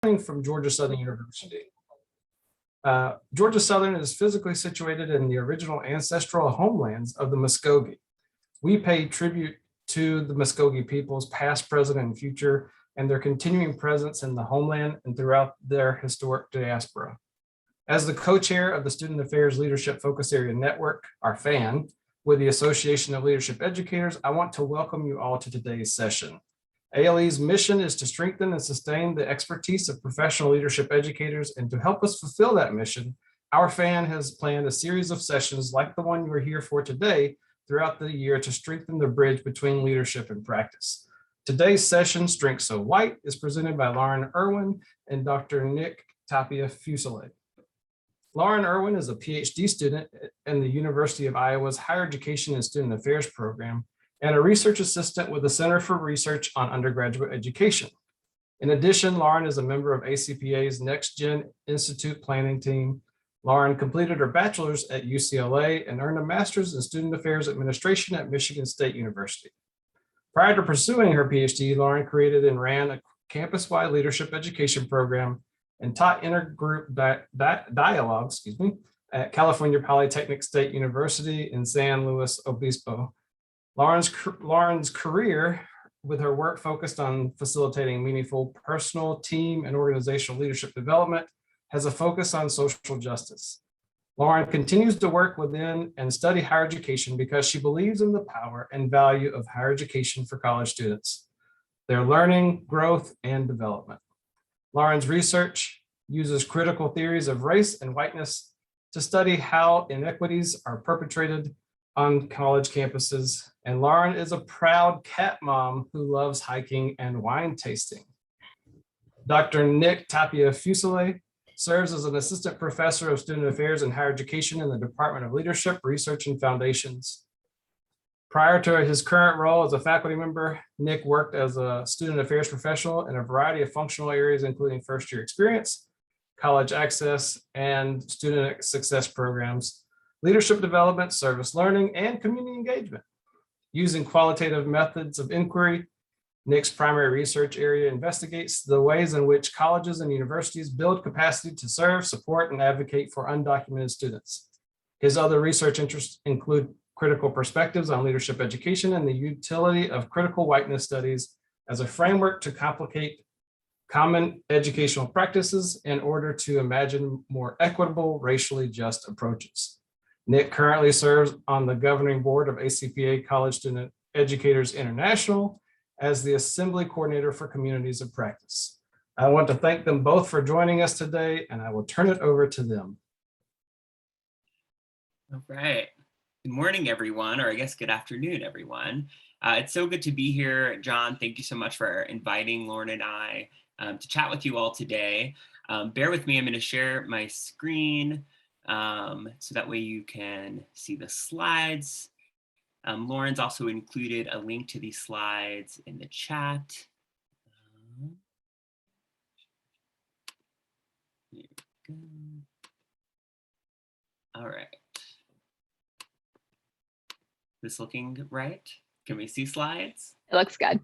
from Georgia Southern University. Georgia Southern is physically situated in the original ancestral homelands of the Muskogee. We pay tribute to the Muskogee peoples, past, present, and future, and their continuing presence in the homeland and throughout their historic diaspora. As the co-chair of the Student Affairs Leadership Focus Area Network, our FAN, with the Association of Leadership Educators, I want to welcome you all to today's session. ALE's mission is to strengthen and sustain the expertise of professional leadership educators, and to help us fulfill that mission, our FAN has planned a series of sessions like the one you're here for today throughout the year to strengthen the bridge between leadership and practice. Today's session, Strengths So White, is presented by Lauren Irwin and Dr. Nick Tapia-Fuselier. Lauren Irwin is a PhD student in the University of Iowa's Higher Education and Student Affairs program, and a research assistant with the Center for Research on Undergraduate Education. In addition, Lauren is a member of ACPA's Next Gen Institute planning team. Lauren completed her bachelor's at UCLA and earned a master's in Student Affairs Administration at Michigan State University. Prior to pursuing her PhD, Lauren created and ran a campus-wide leadership education program and taught intergroup dialogue, at California Polytechnic State University in San Luis Obispo. Lauren's career with her work focused on facilitating meaningful personal, team, and organizational leadership development has a focus on social justice. Lauren continues to work within and study higher education because she believes in the power and value of higher education for college students, their learning, growth, and development. Lauren's research uses critical theories of race and whiteness to study how inequities are perpetrated on college campuses. And Lauren is a proud cat mom who loves hiking and wine tasting. Dr. Nick Tapia-Fuselier serves as an assistant professor of student affairs and higher education in the Department of Leadership, Research, and Foundations. Prior to his current role as a faculty member, Nick worked as a student affairs professional in a variety of functional areas, including first-year experience, college access, and student success programs, leadership development, service learning, and community engagement. Using qualitative methods of inquiry, Nick's primary research area investigates the ways in which colleges and universities build capacity to serve, support, and advocate for undocumented students. His other research interests include critical perspectives on leadership education and the utility of critical whiteness studies as a framework to complicate common educational practices in order to imagine more equitable, racially just approaches. Nick currently serves on the governing board of ACPA College Student Educators International as the Assembly Coordinator for Communities of Practice. I want to thank them both for joining us today, and I will turn it over to them. All right. Good morning, everyone, or I guess good afternoon, everyone. It's so good to be here. John, thank you so much for inviting Lauren and I to chat with you all today. Bear with me, I'm going to share my screen so that way you can see the slides. Lauren's also included a link to these slides in the chat. Here we go. All right. This looking right? Can we see slides? It looks good.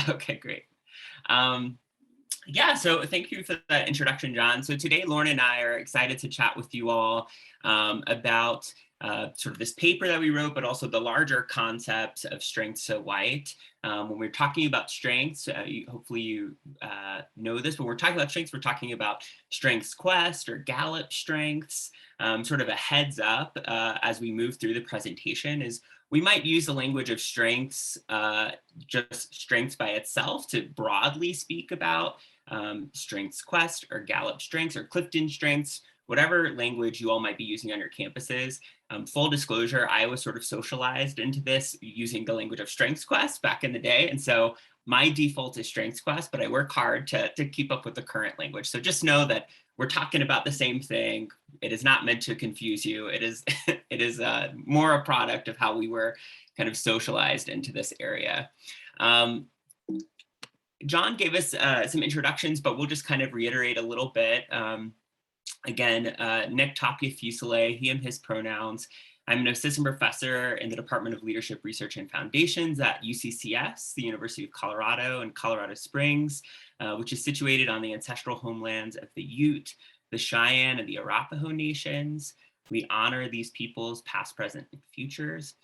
Okay, great. Yeah, so thank you for the introduction, John. So today, Lauren and I are excited to chat with you all about sort of this paper that we wrote, but also the larger concept of Strengths So White. When we're talking about strengths, hopefully you know this, but when we're talking about strengths, we're talking about Strengths Quest or Gallup strengths. Sort of a heads up as we move through the presentation is we might use the language of strengths, just strengths by itself to broadly speak about Strengths Quest or Gallup strengths or CliftonStrengths, whatever language you all might be using on your campuses. Full disclosure, I was sort of socialized into this using the language of Strengths Quest back in the day. And so my default is Strengths Quest, but I work hard to keep up with the current language. So just know that we're talking about the same thing. It is not meant to confuse you. It is, more a product of how we were kind of socialized into this area. John gave us some introductions, but we'll just kind of reiterate a little bit. Again, Nick Tapia-Fuselier, he, him, his pronouns. I'm an assistant professor in the Department of Leadership Research and Foundations at UCCS, the University of Colorado in Colorado Springs, which is situated on the ancestral homelands of the Ute, the Cheyenne, and the Arapaho nations. We honor these peoples, past, present, and futures.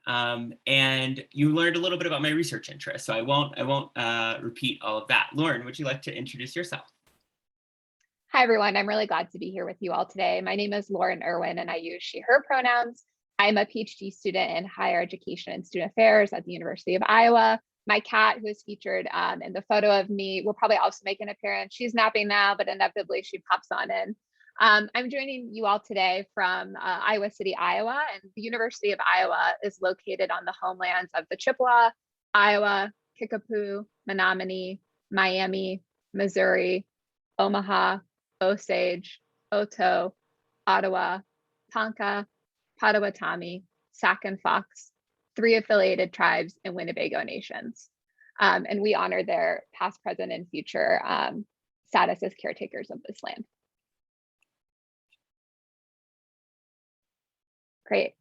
And you learned a little bit about my research interests, so I won't repeat all of that. Lauren, would you like to introduce yourself? Hi, everyone. I'm really glad to be here with you all today. My name is Lauren Irwin, and I use she, her pronouns. I'm a PhD student in higher education and student affairs at the University of Iowa. My cat, who is featured in the photo of me, will probably also make an appearance. She's napping now, but inevitably she pops on in. I'm joining you all today from Iowa City, Iowa, and the University of Iowa is located on the homelands of the Chippewa, Iowa, Kickapoo, Menominee, Miami, Missouri, Omaha, Osage, Oto, Ottawa, Ponca, Potawatomi, Sac and Fox, 3 affiliated tribes and Winnebago nations. And we honor their past, present, and future status as caretakers of this land. Great.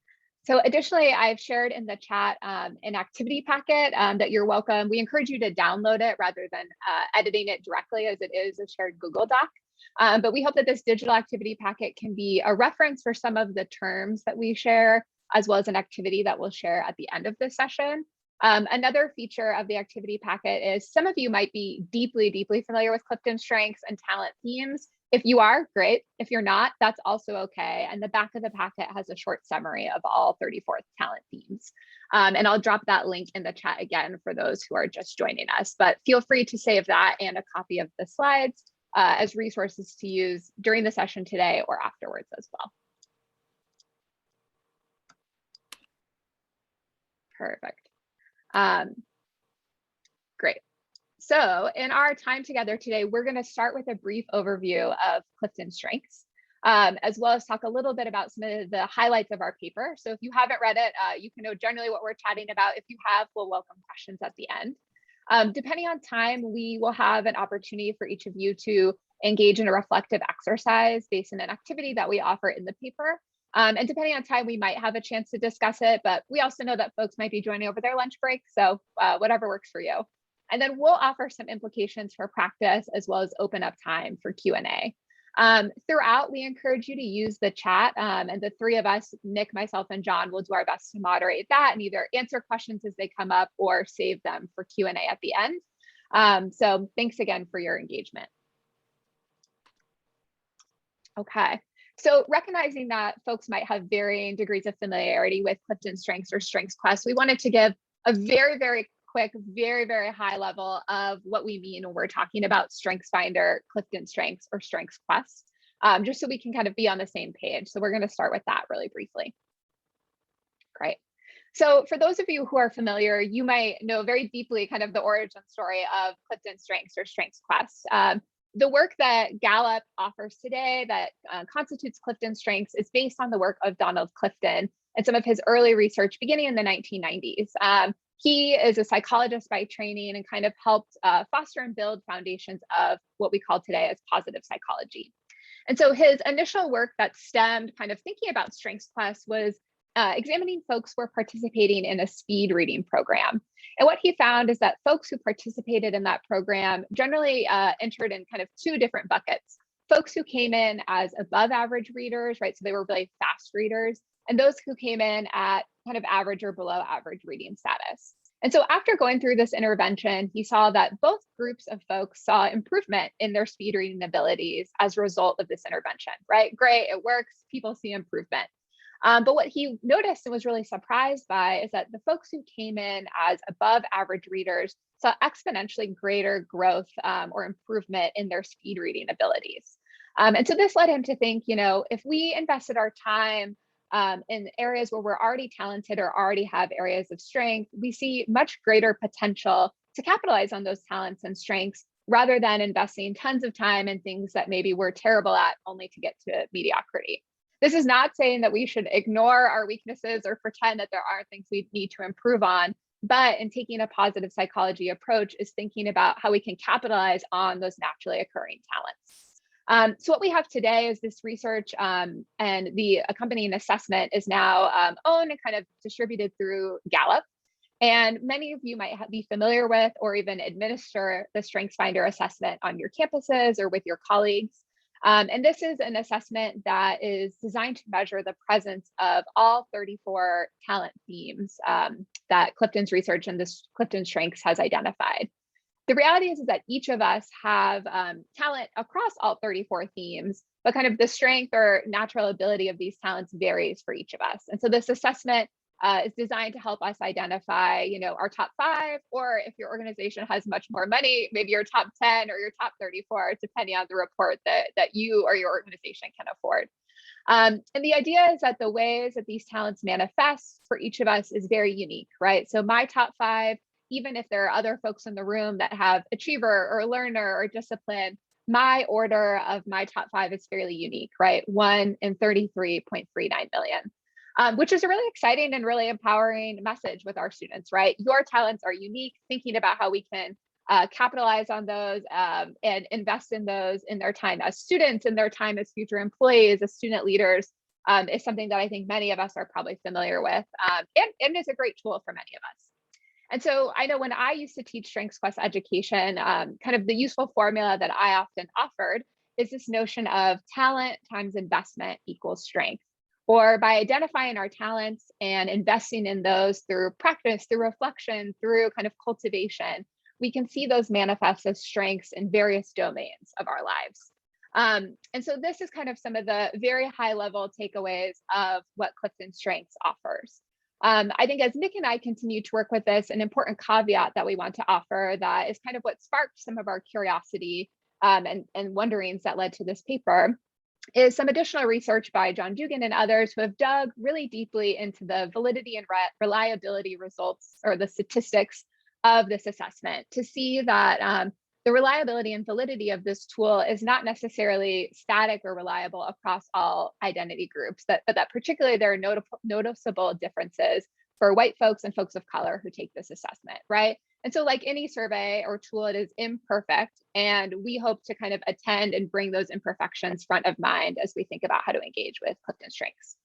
So additionally, I've shared in the chat an activity packet that you're welcome. We encourage you to download it rather than editing it directly, as it is a shared Google Doc. But we hope that this digital activity packet can be a reference for some of the terms that we share, as well as an activity that we'll share at the end of this session. Another feature of the activity packet is some of you might be deeply, deeply familiar with CliftonStrengths and talent themes. If you are, great. If you're not, that's also okay. And the back of the packet has a short summary of all 34 talent themes. And I'll drop that link in the chat again for those who are just joining us. But feel free to save that and a copy of the slides as resources to use during the session today or afterwards as well. Perfect. Great. So in our time together today, we're going to start with a brief overview of CliftonStrengths, as well as talk a little bit about some of the highlights of our paper. So if you haven't read it, you can know generally what we're chatting about. If you have, we'll welcome questions at the end. Depending on time, we will have an opportunity for each of you to engage in a reflective exercise based on an activity that we offer in the paper. And depending on time, we might have a chance to discuss it, but we also know that folks might be joining over their lunch break. So whatever works for you. And then we'll offer some implications for practice as well as open up time for Q&A. Throughout, we encourage you to use the chat, and the 3 of us, Nick, myself, and John, will do our best to moderate that and either answer questions as they come up or save them for Q&A at the end. So thanks again for your engagement. Okay, so recognizing that folks might have varying degrees of familiarity with CliftonStrengths or Strengths Quest, we wanted to give a very, very quick, very, very high level of what we mean when we're talking about StrengthsFinder, CliftonStrengths, or Strengths Quest, just so we can kind of be on the same page. So we're going to start with that really briefly. Great. So for those of you who are familiar, you might know very deeply kind of the origin story of CliftonStrengths or Strengths Quest. The work that Gallup offers today that constitutes CliftonStrengths is based on the work of Donald Clifton and some of his early research beginning in the 1990s. He is a psychologist by training and kind of helped foster and build foundations of what we call today as positive psychology. And so his initial work that stemmed kind of thinking about Strengths Quest was examining folks who were participating in a speed reading program. And what he found is that folks who participated in that program generally entered in kind of 2 different buckets. Folks who came in as above average readers, right? So they were really fast readers, and those who came in at kind of average or below average reading status. And so after going through this intervention, he saw that both groups of folks saw improvement in their speed reading abilities as a result of this intervention, right? Great, it works, people see improvement. But what he noticed and was really surprised by is that the folks who came in as above average readers saw exponentially greater growth or improvement in their speed reading abilities. And so this led him to think, you know, if we invested our time in areas where we're already talented or already have areas of strength, we see much greater potential to capitalize on those talents and strengths rather than investing tons of time in things that maybe we're terrible at only to get to mediocrity. This is not saying that we should ignore our weaknesses or pretend that there aren't things we need to improve on, but in taking a positive psychology approach is thinking about how we can capitalize on those naturally occurring talents. So what we have today is this research and the accompanying assessment is now owned and kind of distributed through Gallup. And many of you might be familiar with or even administer the StrengthsFinder assessment on your campuses or with your colleagues. And this is an assessment that is designed to measure the presence of all 34 talent themes that Clifton's research and this CliftonStrengths has identified. The reality is that each of us have talent across all 34 themes, but kind of the strength or natural ability of these talents varies for each of us. And so this assessment is designed to help us identify, our top 5, or if your organization has much more money, maybe your top 10 or your top 34, depending on the report that you or your organization can afford. And the idea is that the ways that these talents manifest for each of us is very unique, right? So my top 5, even if there are other folks in the room that have achiever or learner or discipline, my order of my top 5 is fairly unique, right? 1 in 33.39 million. Which is a really exciting and really empowering message with our students, right? Your talents are unique, thinking about how we can capitalize on those and invest in those in their time as students, in their time as future employees, as student leaders, is something that I think many of us are probably familiar with and is a great tool for many of us. And so I know when I used to teach Strengths Quest education, kind of the useful formula that I often offered is this notion of talent times investment equals strength. Or by identifying our talents and investing in those through practice, through reflection, through kind of cultivation, we can see those manifest as strengths in various domains of our lives. And so this is kind of some of the very high level takeaways of what CliftonStrengths offers. I think as Nick and I continue to work with this, an important caveat that we want to offer that is kind of what sparked some of our curiosity and wonderings that led to this paper is some additional research by John Dugan and others who have dug really deeply into the validity and reliability results or the statistics of this assessment to see that the reliability and validity of this tool is not necessarily static or reliable across all identity groups, but that particularly there are noticeable differences for white folks and folks of color who take this assessment, right? And so like any survey or tool, it is imperfect. And we hope to kind of attend and bring those imperfections front of mind as we think about how to engage with CliftonStrengths.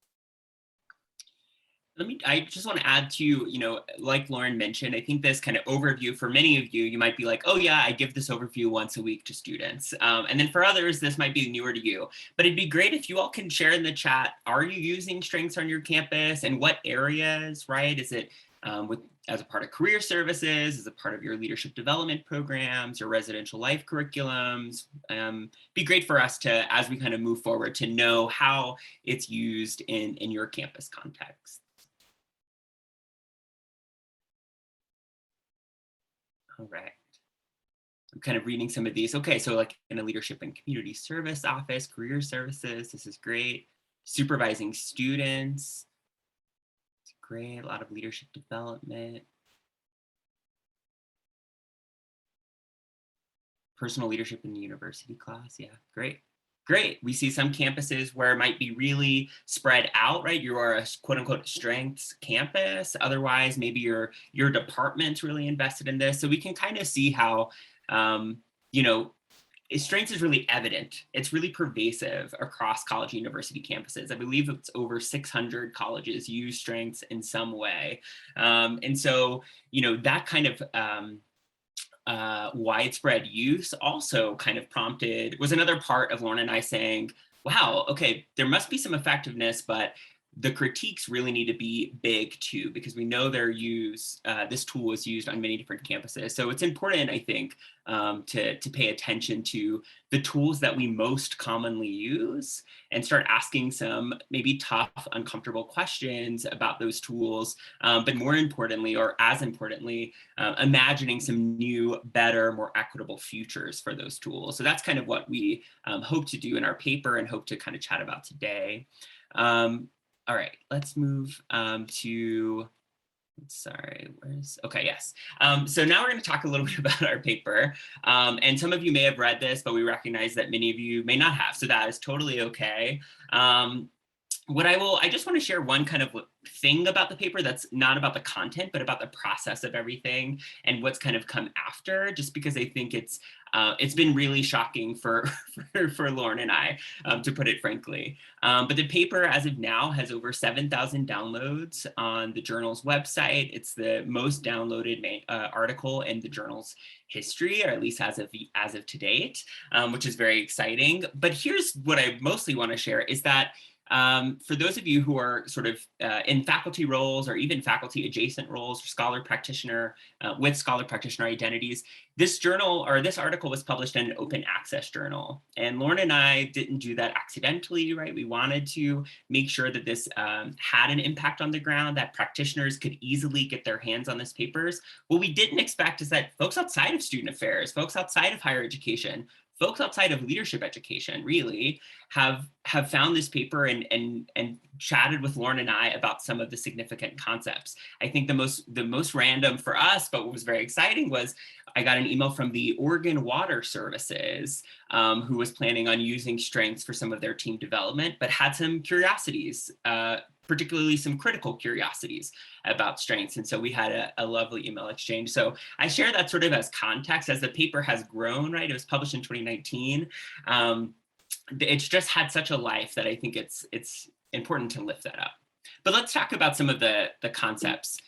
I just want to add to, like Lauren mentioned, I think this kind of overview for many of you, you might be like, oh yeah, I give this overview once a week to students. And then for others, this might be newer to you, but it'd be great if you all can share in the chat, are you using strengths on your campus and what areas, right? Is it as a part of career services, as a part of your leadership development programs, your residential life curriculums? Be great for us to, as we kind of move forward, to know how it's used in your campus context. All right. I'm kind of reading some of these. Okay, so like in a leadership and community service office, career services, this is great. Supervising students, it's great. A lot of leadership development. Personal leadership in the university class, yeah, great. Great. We see some campuses where it might be really spread out, right? You are a quote unquote strengths campus. Otherwise, maybe your department's really invested in this. So we can kind of see how, strengths is really evident. It's really pervasive across college and university campuses. I believe it's over 600 colleges use strengths in some way. And so, that kind of, widespread use also kind of was another part of Lauren and I saying, wow, okay, there must be some effectiveness, but the critiques really need to be big too, because we know this tool is used on many different campuses. So it's important, I think, to pay attention to the tools that we most commonly use and start asking some maybe tough, uncomfortable questions about those tools. But more importantly, or as importantly, imagining some new, better, more equitable futures for those tools. So that's kind of what we hope to do in our paper and hope to kind of chat about today. All right, let's move to, okay, yes. So now we're going to talk a little bit about our paper. And some of you may have read this, but we recognize that many of you may not have, so that is totally okay. I just want to share one kind of thing about the paper that's not about the content, but about the process of everything and what's kind of come after, just because I think it's It's been really shocking for Lauren and I, to put it frankly. But the paper as of now has over 7,000 downloads on the journal's website. It's the most downloaded article in the journal's history, or at least as of to date, which is very exciting. But here's what I mostly want to share is that for those of you who are sort of in faculty roles or even faculty adjacent roles or scholar practitioner with scholar practitioner identities, this journal or this article was published in an open access journal. And Lauren and I didn't do that accidentally, right? We wanted to make sure that this had an impact on the ground, that practitioners could easily get their hands on this papers. What we didn't expect is that folks outside of student affairs, folks outside of higher education, folks outside of leadership education really have found this paper and chatted with Lauren and I about some of the significant concepts. I think the most random for us, but what was very exciting was I got an email from the Oregon Water Services, who was planning on using strengths for some of their team development, but had some curiosities, particularly some critical curiosities about strengths. And so we had a lovely email exchange. So I share that sort of as context as the paper has grown, right? It was published in 2019. It's just had such a life that I think it's important to lift that up. But let's talk about some of the concepts.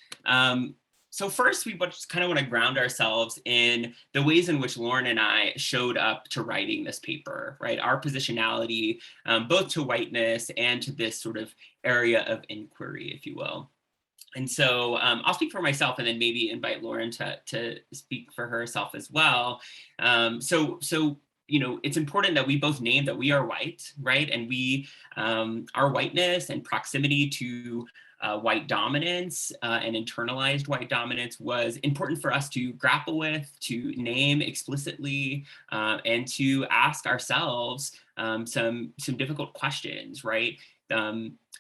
So first, we just kind of want to ground ourselves in the ways in which Lauren and I showed up to writing this paper, right? Our positionality, both to whiteness and to this sort of area of inquiry, if you will. And so I'll speak for myself and then maybe invite Lauren to speak for herself as well. So you know, it's important that we both name that we are white, right? And we, our whiteness and proximity to white dominance and internalized white dominance was important for us to grapple with, to name explicitly, and to ask ourselves some difficult questions, right?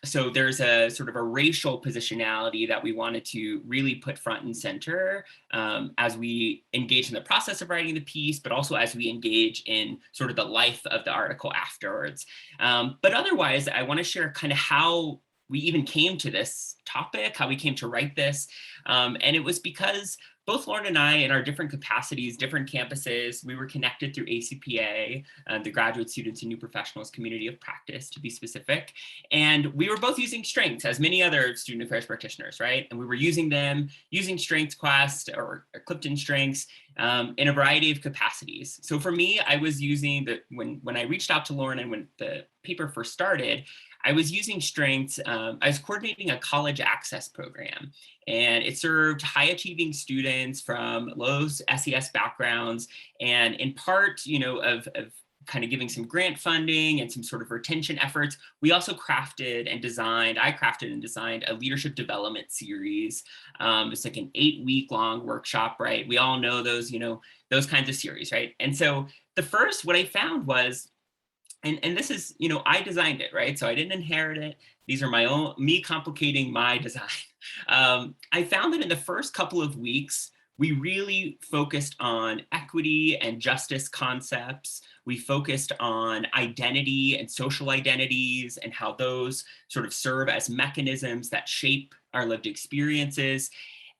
So there's a sort of a racial positionality that we wanted to really put front and center as we engage in the process of writing the piece, but also as we engage in sort of the life of the article afterwards. But otherwise, I want to share kind of how we even came to this topic, how we came to write this. And it was because both Lauren and I, in our different capacities, different campuses, we were connected through ACPA, the Graduate Students and New Professionals Community of Practice, to be specific. And we were both using strengths, as many other student affairs practitioners, right? And we were using them, using Strengths Quest or CliftonStrengths in a variety of capacities. So for me, I was using when I reached out to Lauren and when the paper first started, I was using strengths. I was coordinating a college access program, and it served high achieving students from low SES backgrounds, and in part, you know, of kind of giving some grant funding and some sort of retention efforts. We also crafted and designed a leadership development series. It's like an 8-week long workshop, right? We all know those, you know, those kinds of series, right? And so what I found was, and this is, you know, I designed it, right? So I didn't inherit it. These are me complicating my design. I found that in the first couple of weeks, we really focused on equity and justice concepts. We focused on identity and social identities and how those sort of serve as mechanisms that shape our lived experiences.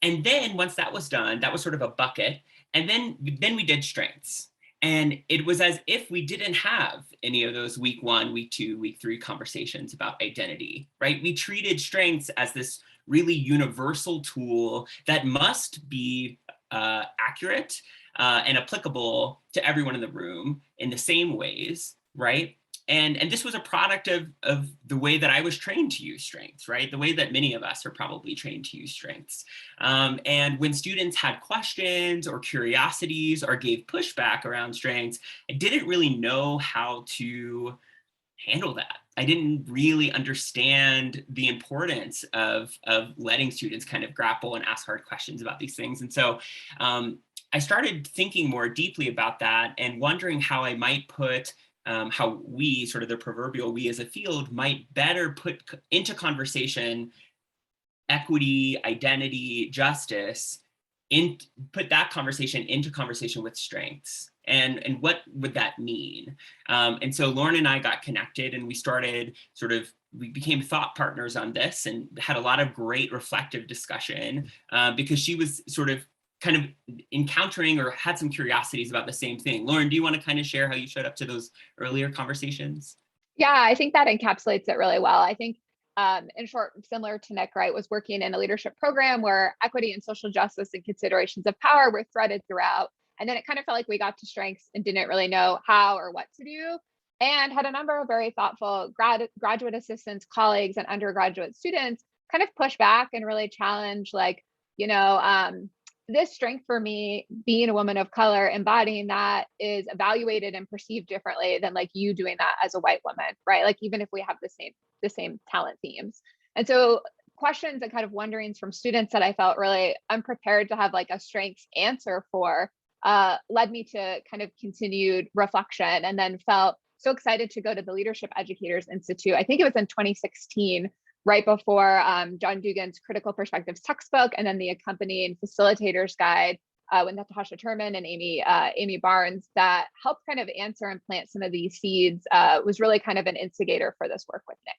And then once that was done, that was sort of a bucket. And then we did strengths. And it was as if we didn't have any of those week 1, week 2, week 3 conversations about identity, right? We treated strengths as this really universal tool that must be accurate and applicable to everyone in the room in the same ways, right? And this was a product of the way that I was trained to use strengths, right? The way that many of us are probably trained to use strengths. And when students had questions or curiosities or gave pushback around strengths, I didn't really know how to handle that. I didn't really understand the importance of letting students kind of grapple and ask hard questions about these things. And so I started thinking more deeply about that and wondering how I might put how we, sort of the proverbial we as a field, might better put into conversation equity, identity, justice, put that conversation into conversation with strengths. And what would that mean? And so Lauren and I got connected and we became thought partners on this and had a lot of great reflective discussion because she was sort of kind of encountering or had some curiosities about the same thing. Lauren, do you want to kind of share how you showed up to those earlier conversations? Yeah, I think that encapsulates it really well. I think, in short, similar to Nick, right, was working in a leadership program where equity and social justice and considerations of power were threaded throughout. And then it kind of felt like we got to strengths and didn't really know how or what to do, and had a number of very thoughtful graduate assistants, colleagues, and undergraduate students kind of push back and really challenge, like, you know, this strength for me, being a woman of color, embodying that, is evaluated and perceived differently than like you doing that as a white woman, right? Like, even if we have the same talent themes. And so questions and kind of wonderings from students that I felt really unprepared to have like a strengths answer for, led me to kind of continued reflection, and then felt so excited to go to the Leadership Educators Institute. I think it was in 2016, right before John Dugan's Critical Perspectives textbook, and then the accompanying facilitator's guide with Natasha Turman and Amy Barnes, that helped kind of answer and plant some of these seeds, was really kind of an instigator for this work with Nick.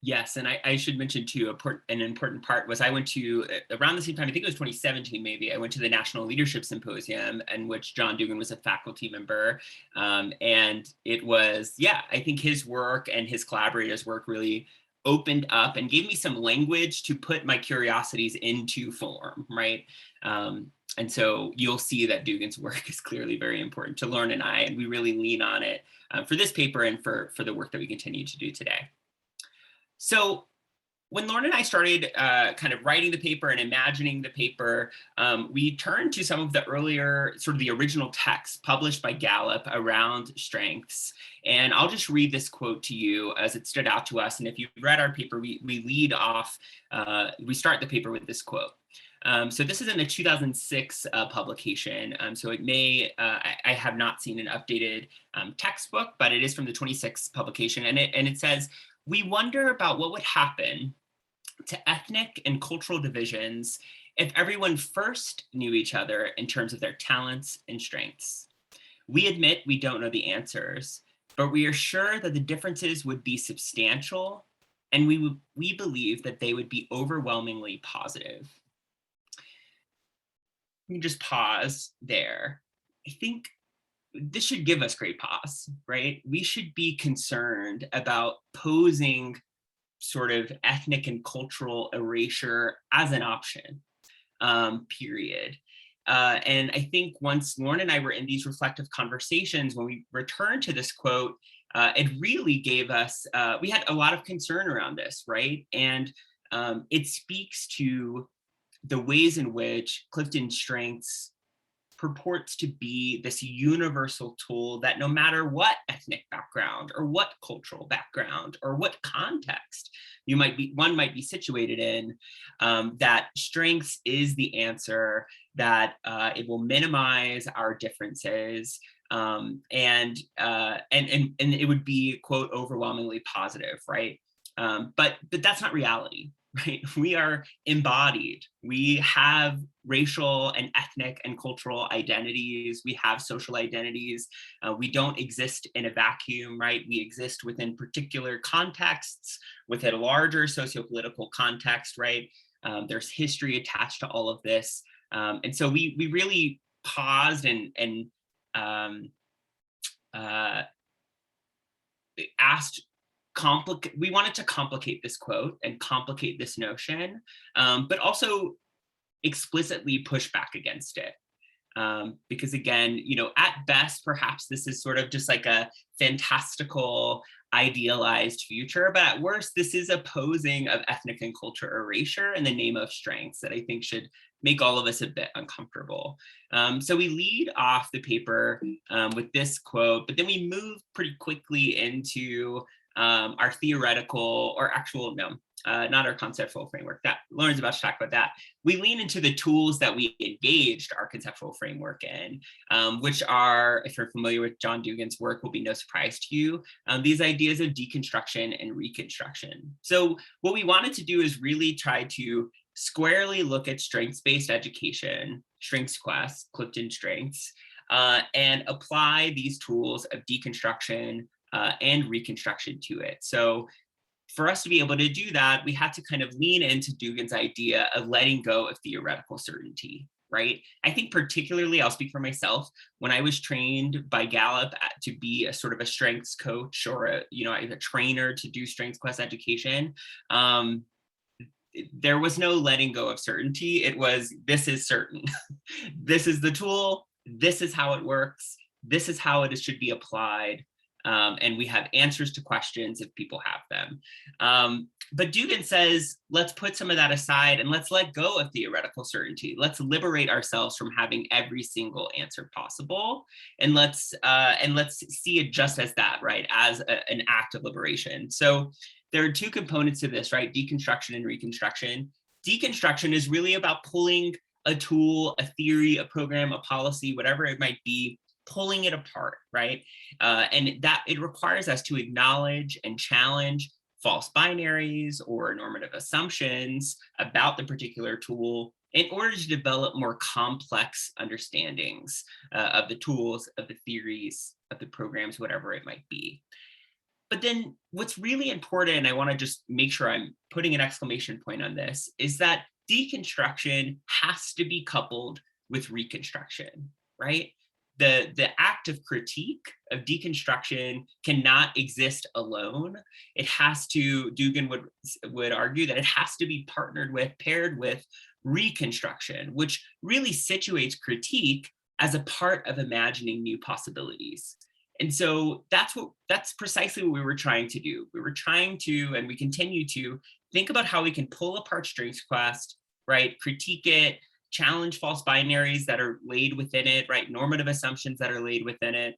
Yes, and I should mention too, an important part was I went to, around the same time, I think it was 2017 maybe, I went to the National Leadership Symposium, in which John Dugan was a faculty member. And it was, yeah, I think his work and his collaborators' work really opened up and gave me some language to put my curiosities into form, right? And so you'll see that Dugan's work is clearly very important to Lauren and I, and we really lean on it for this paper and for the work that we continue to do today. So when Lauren and I started kind of writing the paper and imagining the paper, we turned to some of the earlier, sort of the original texts published by Gallup around strengths. And I'll just read this quote to you as it stood out to us. And if you've read our paper, we lead off, we start the paper with this quote. So this is in a 2006 publication. So it may, I have not seen an updated textbook, but it is from the 26 publication. And it says, "We wonder about what would happen to ethnic and cultural divisions if everyone first knew each other in terms of their talents and strengths. We admit we don't know the answers, but we are sure that the differences would be substantial, and we believe that they would be overwhelmingly positive." Let me just pause there. I think this should give us great pause, right? We should be concerned about posing sort of ethnic and cultural erasure as an option, period. And I think once Lauren and I were in these reflective conversations, when we returned to this quote, it really gave us, we had a lot of concern around this, right? And it speaks to the ways in which CliftonStrengths purports to be this universal tool that no matter what ethnic background or what cultural background or what context one might be situated in, that strengths is the answer, that it will minimize our differences, and it would be, quote, overwhelmingly positive, right? But that's not reality. Right? We are embodied. We have racial and ethnic and cultural identities. We have social identities. We don't exist in a vacuum, right? We exist within particular contexts, within a larger sociopolitical context, right? There's history attached to all of this. And so we really paused and asked, we wanted to complicate this quote and complicate this notion, but also explicitly push back against it. Because again, at best, perhaps this is sort of just like a fantastical, idealized future, but at worst, this is a posing of ethnic and culture erasure in the name of strengths that I think should make all of us a bit uncomfortable. So we lead off the paper with this quote, but then we move pretty quickly into our theoretical, or actual, not our conceptual framework. That Lauren's about to talk about that. We lean into the tools that we engaged our conceptual framework in, which are, if you're familiar with John Dugan's work, will be no surprise to you, these ideas of deconstruction and reconstruction. So what we wanted to do is really try to squarely look at strengths-based education, Strengths Quest, CliftonStrengths, and apply these tools of deconstruction and reconstruction to it. So for us to be able to do that, we had to kind of lean into Dugin's idea of letting go of theoretical certainty, right? I think particularly, I'll speak for myself, when I was trained by Gallup to be a sort of a strengths coach or a trainer to do strengths quest education, there was no letting go of certainty. It was, this is certain. This is the tool. This is how it works. This is how it should be applied. And we have answers to questions if people have them. But Dugin says, let's put some of that aside and let's let go of theoretical certainty. Let's liberate ourselves from having every single answer possible. And let's see it just as that, right? As an act of liberation. So there are two components to this, right? Deconstruction and reconstruction. Deconstruction is really about pulling a tool, a theory, a program, a policy, whatever it might be, pulling it apart, right? And that it requires us to acknowledge and challenge false binaries or normative assumptions about the particular tool in order to develop more complex understandings of the tools, of the theories, of the programs, whatever it might be. But then what's really important, and I want to just make sure I'm putting an exclamation point on this, is that deconstruction has to be coupled with reconstruction, right? The act of critique, of deconstruction, cannot exist alone. It has to, Dugin would argue that it has to be paired with reconstruction, which really situates critique as a part of imagining new possibilities. And so that's precisely what we were trying to do. We were trying to, and we continue to, think about how we can pull apart Strengths Quest, right? Critique it, challenge false binaries that are laid within it, right? Normative assumptions that are laid within it,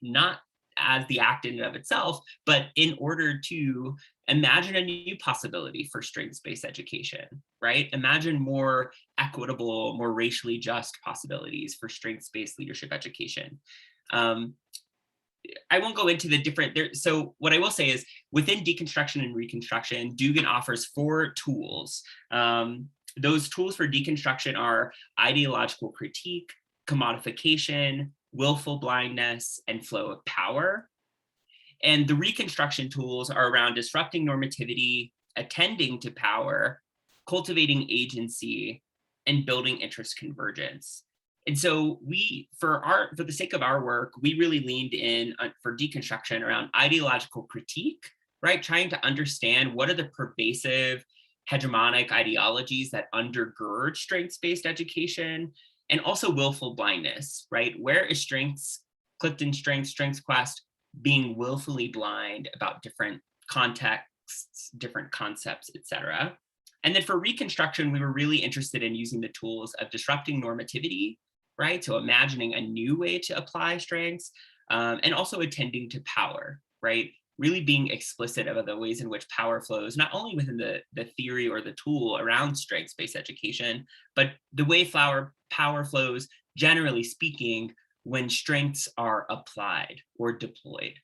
not as the act in and of itself, but in order to imagine a new possibility for strengths-based education, right? Imagine more equitable, more racially just possibilities for strengths-based leadership education. I won't go into the different, so what I will say is within deconstruction and reconstruction, Dugin offers 4 tools. Those tools for deconstruction are ideological critique, commodification, willful blindness, and flow of power. And the reconstruction tools are around disrupting normativity, attending to power, cultivating agency, and building interest convergence. And so for the sake of our work, we really leaned in for deconstruction around ideological critique, right? Trying to understand what are the pervasive hegemonic ideologies that undergird strengths-based education, and also willful blindness, right? Where is CliftonStrengths, Strengths Quest being willfully blind about different contexts, different concepts, et cetera? And then for reconstruction, we were really interested in using the tools of disrupting normativity, right? So imagining a new way to apply strengths, and also attending to power, right? Really being explicit about the ways in which power flows, not only within the theory or the tool around strengths-based education, but the way power flows, generally speaking, when strengths are applied or deployed.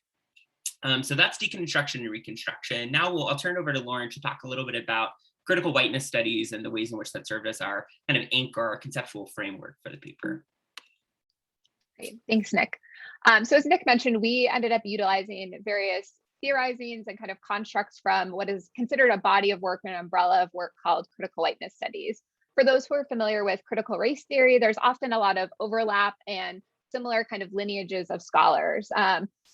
So that's deconstruction and reconstruction. Now I'll turn it over to Lauren to talk a little bit about critical whiteness studies and the ways in which that served as our kind of anchor, our conceptual framework for the paper. Great. Thanks, Nick. So as Nick mentioned, we ended up utilizing various theorizings and kind of constructs from what is considered a body of work and an umbrella of work called critical whiteness studies. For those who are familiar with critical race theory, there's often a lot of overlap and similar kind of lineages of scholars.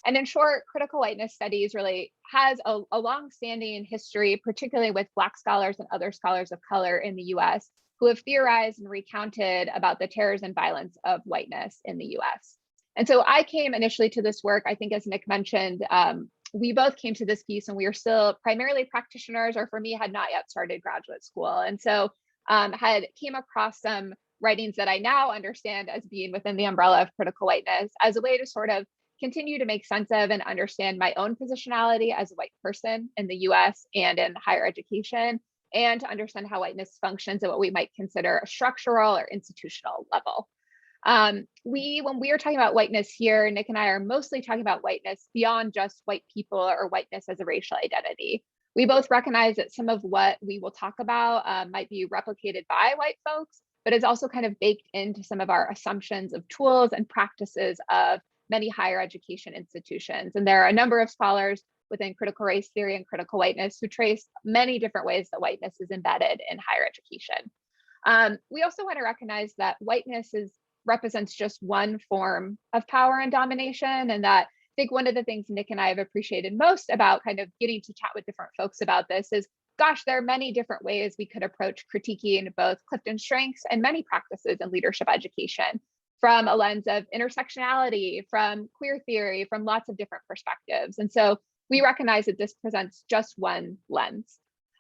And in short, critical whiteness studies really has a long-standing history, particularly with Black scholars and other scholars of color in the US, who have theorized and recounted about the terrors and violence of whiteness in the US. And so I came initially to this work, I think as Nick mentioned, we both came to this piece and we are still primarily practitioners, or for me, had not yet started graduate school. And so came across some writings that I now understand as being within the umbrella of critical whiteness as a way to sort of continue to make sense of and understand my own positionality as a white person in the US and in higher education, and to understand how whiteness functions at what we might consider a structural or institutional level. When we are talking about whiteness here, Nick and I are mostly talking about whiteness beyond just white people or whiteness as a racial identity. We both recognize that some of what we will talk about might be replicated by white folks, but is also kind of baked into some of our assumptions of tools and practices of many higher education institutions. And there are a number of scholars within critical race theory and critical whiteness who trace many different ways that whiteness is embedded in higher education. We also want to recognize that whiteness represents just one form of power and domination, and that I think one of the things Nick and I have appreciated most about kind of getting to chat with different folks about this is, gosh, there are many different ways we could approach critiquing both CliftonStrengths and many practices in leadership education, from a lens of intersectionality, from queer theory, from lots of different perspectives. And so we recognize that this presents just one lens.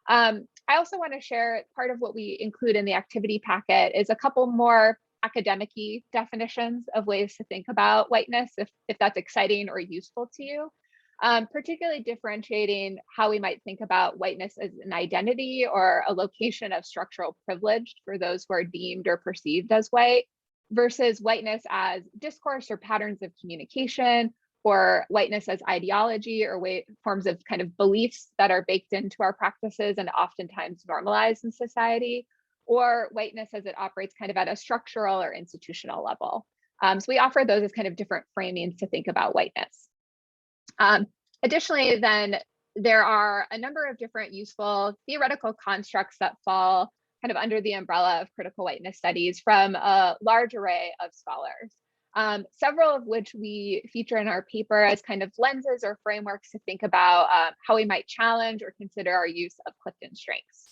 I also want to share part of what we include in the activity packet is a couple more academic-y definitions of ways to think about whiteness, if that's exciting or useful to you, particularly differentiating how we might think about whiteness as an identity or a location of structural privilege for those who are deemed or perceived as white, versus whiteness as discourse or patterns of communication, or whiteness as ideology or forms of kind of beliefs that are baked into our practices and oftentimes normalized in society, or whiteness as it operates kind of at a structural or institutional level. So we offer those as kind of different framings to think about whiteness. Additionally, then there are a number of different useful theoretical constructs that fall kind of under the umbrella of critical whiteness studies from a large array of scholars. Several of which we feature in our paper as kind of lenses or frameworks to think about how we might challenge or consider our use of CliftonStrengths.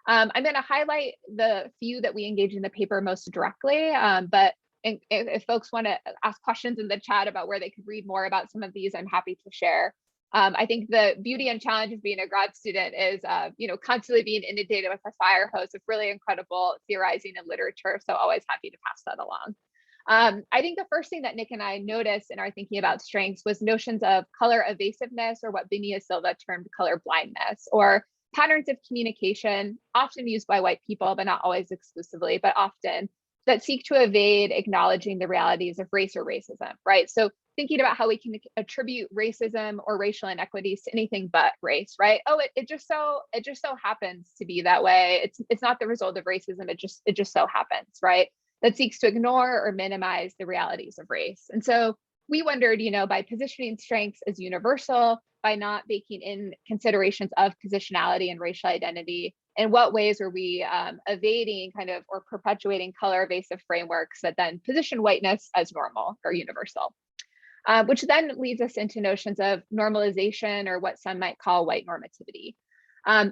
I'm going to highlight the few that we engage in the paper most directly, but if folks want to ask questions in the chat about where they could read more about some of these, I'm happy to share. I think the beauty and challenge of being a grad student is, constantly being inundated with a fire hose of really incredible theorizing and literature. So always happy to pass that along. I think the first thing that Nick and I noticed in our thinking about strengths was notions of color evasiveness, or what Benia Silva termed color blindness, or patterns of communication often used by white people, but not always exclusively, but often, that seek to evade acknowledging the realities of race or racism, right? So thinking about how we can attribute racism or racial inequities to anything but race, right? Oh, it just so happens to be that way. It's not the result of racism. It just so happens, right? That seeks to ignore or minimize the realities of race. And so we wondered, by positioning strengths as universal, by not baking in considerations of positionality and racial identity, in what ways are we evading kind of or perpetuating color evasive frameworks that then position whiteness as normal or universal? Which then leads us into notions of normalization, or what some might call white normativity.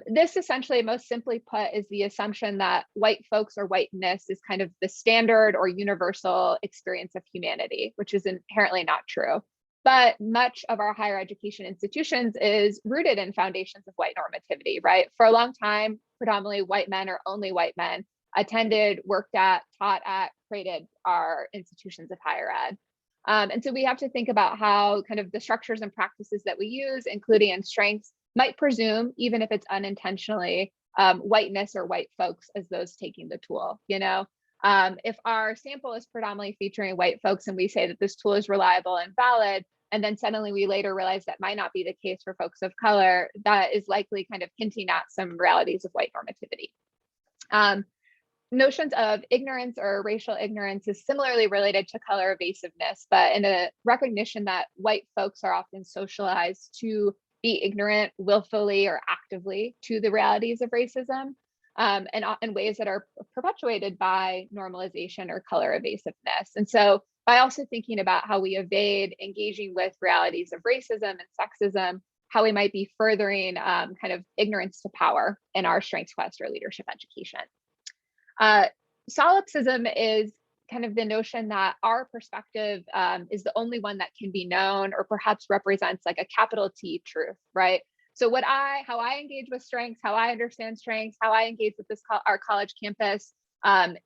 This essentially, most simply put, is the assumption that white folks or whiteness is kind of the standard or universal experience of humanity, which is inherently not true. But much of our higher education institutions is rooted in foundations of white normativity, right? For a long time, predominantly white men or only white men attended, worked at, taught at, created our institutions of higher ed. And so we have to think about how kind of the structures and practices that we use, including in strengths, might presume, even if it's unintentionally, whiteness or white folks as those taking the tool. If our sample is predominantly featuring white folks and we say that this tool is reliable and valid, and then suddenly we later realize that might not be the case for folks of color, that is likely kind of hinting at some realities of white normativity. Notions of ignorance or racial ignorance is similarly related to color evasiveness, but in a recognition that white folks are often socialized to be ignorant willfully or actively to the realities of racism, and in ways that are perpetuated by normalization or color evasiveness. And so by also thinking about how we evade engaging with realities of racism and sexism, how we might be furthering kind of ignorance to power in our strengths quest or leadership education. Solipsism is kind of the notion that our perspective is the only one that can be known, or perhaps represents like a capital T truth, right? So how I engage with strengths, how I understand strengths, how I engage with our college campus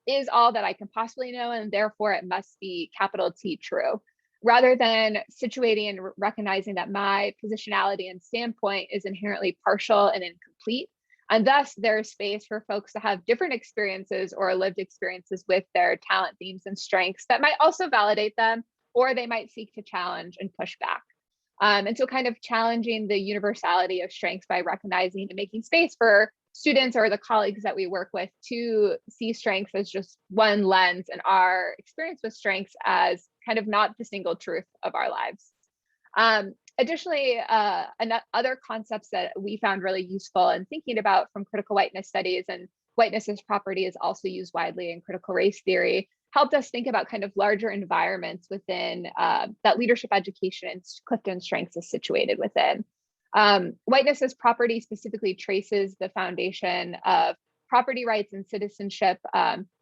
is all that I can possibly know, and therefore it must be capital T true, rather than situating and recognizing that my positionality and standpoint is inherently partial and incomplete. And thus there's space for folks to have different experiences or lived experiences with their talent, themes, and strengths that might also validate them, or they might seek to challenge and push back. And so kind of challenging the universality of strengths by recognizing and making space for students or the colleagues that we work with to see strengths as just one lens, and our experience with strengths as kind of not the single truth of our lives. Additionally, other concepts that we found really useful in thinking about from critical whiteness studies, and whiteness as property is also used widely in critical race theory, helped us think about kind of larger environments within that leadership education and CliftonStrengths is situated within. Whiteness as property specifically traces the foundation of property rights and citizenship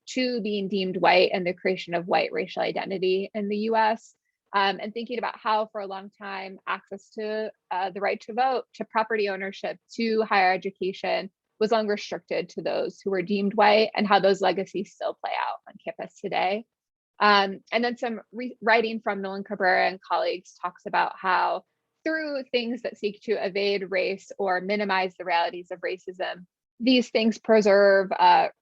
to being deemed white and the creation of white racial identity in the US. And thinking about how for a long time access to the right to vote, to property ownership, to higher education was long restricted to those who were deemed white, and how those legacies still play out on campus today. And then some writing from Nolan Cabrera and colleagues talks about how through things that seek to evade race or minimize the realities of racism, these things preserve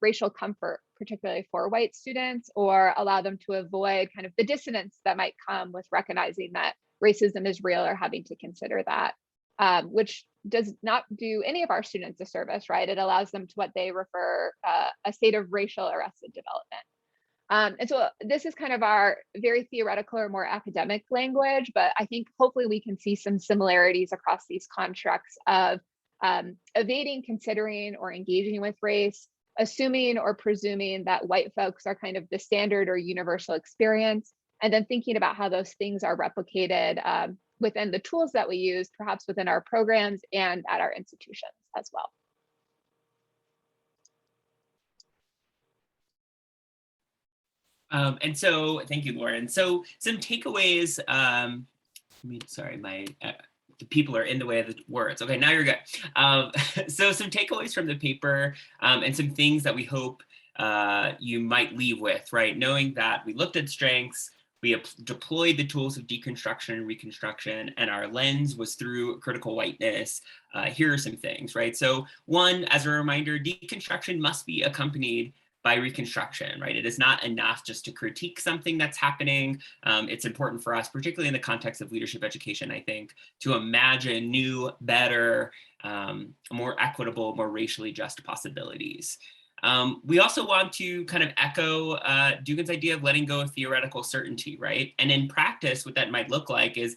racial comfort, particularly for white students, or allow them to avoid kind of the dissonance that might come with recognizing that racism is real or having to consider that, which does not do any of our students a service, right? It allows them to what they refer a state of racial arrested development. And so this is kind of our very theoretical or more academic language, but I think hopefully we can see some similarities across these constructs of evading, considering, or engaging with race, assuming or presuming that white folks are kind of the standard or universal experience, and then thinking about how those things are replicated within the tools that we use, perhaps within our programs and at our institutions as well. And so, thank you, Lauren. So some takeaways, sorry, the people are in the way of the words. Okay, now you're good. So some takeaways from the paper and some things that we hope you might leave with, right? Knowing that we looked at strengths, we deployed the tools of deconstruction and reconstruction, and our lens was through critical whiteness. Here are some things, right? So one, as a reminder, deconstruction must be accompanied by reconstruction, right? It is not enough just to critique something that's happening. It's important for us, particularly in the context of leadership education, I think, to imagine new, better, more equitable, more racially just possibilities. We also want to kind of echo Dugan's idea of letting go of theoretical certainty, right? And in practice, what that might look like is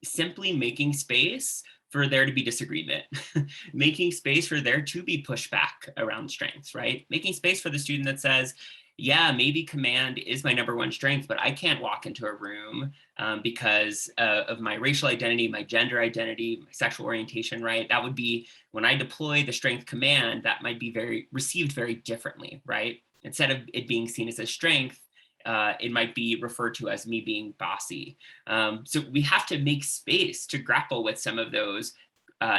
simply making space for there to be disagreement, making space for there to be pushback around strengths, right? Making space for the student that says, yeah, maybe command is my number one strength, but I can't walk into a room because of my racial identity, my gender identity, my sexual orientation, right? That would be, when I deploy the strength command, that might be received very differently, right? Instead of it being seen as a strength, it might be referred to as me being bossy. So we have to make space to grapple with some of those